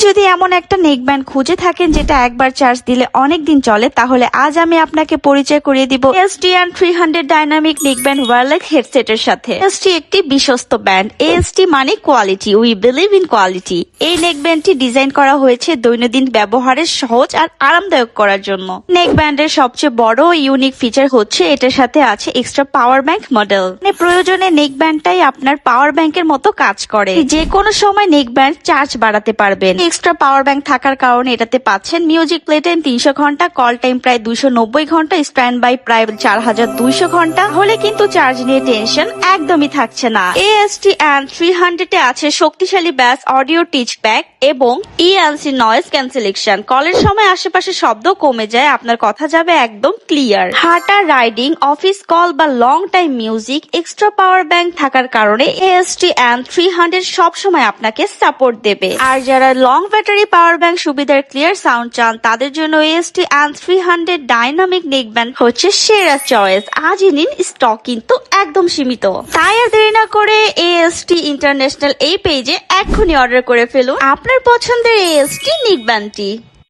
যদি এমন একটা নেক ব্যান্ড খুঁজে থাকেন যেটা একবার চার্জ দিলে অনেক দিন চলে, তাহলে আজ আমি আপনাকে পরিচয় করিয়ে দিব ASTN 300 dynamic neck band wireless হেডসেটের সাথে। AST একটি বিশ্বস্ত ব্যান্ড। AST মানে quality, we believe in quality. এই নেক ব্যান্ডটি ডিজাইন করা হয়েছে দৈনন্দিন ব্যবহারের সহজ আর আরামদায়ক করার জন্য। নেক ব্যান্ডের সবচেয়ে বড় ইউনিক ফিচার হচ্ছে এটার সাথে আছে এক্সট্রা পাওয়ার ব্যাংক মডেল। প্রয়োজনে নেক ব্যান্ডটাই আপনার পাওয়ার ব্যাংকের মতো কাজ করে। যে কোনো সময় নেক ব্যান্ড চার্জ বাড়াতে পারবেন। এক্সট্রা পাওয়ার ব্যাংক থাকার কারণে এটাতে পাচ্ছেন মিউজিক প্লে টাইম 300 ঘন্টা, কল টাইম প্রায় 290 ঘন্টা, স্ট্যান্ড বাই প্রায় 4200 ঘন্টা। হলে কিন্তু চার্জ নিয়ে টেনশন একদমই থাকছে না। ASTN 300 এ আছে শক্তিশালী ব্যাস অডিও টিচ ব্যাক এবং ELC নয়েজ ক্যান্সেলেশন। কলের সময় আশেপাশে শব্দ কমে যায়, আপনার কথা যাবে একদম ক্লিয়ার। হাঁটা, রাইডিং, অফিস কল বা long time music. Extra power bank থাকার কারণে ASTN 300 সবসময় আপনাকে সাপোর্ট দেবে। আর যারা লং ব্যাটারি পাওয়ার ব্যাংক সুবিধার ক্লিয়ার সাউন্ড চান, তাদের জন্য ASTN 300 ডাইনামিক নেক ব্যান্ড হচ্ছে সেরা চয়েস। আজই নিন, স্টক কিন্তু একদম সীমিত। তাই আর দেরি না করে AST ইন্টারন্যাশনাল এই পেজে এক্ষুনি অর্ডার করে ফেলুন আপনার পছন্দের AST নেক ব্যান্ডটি।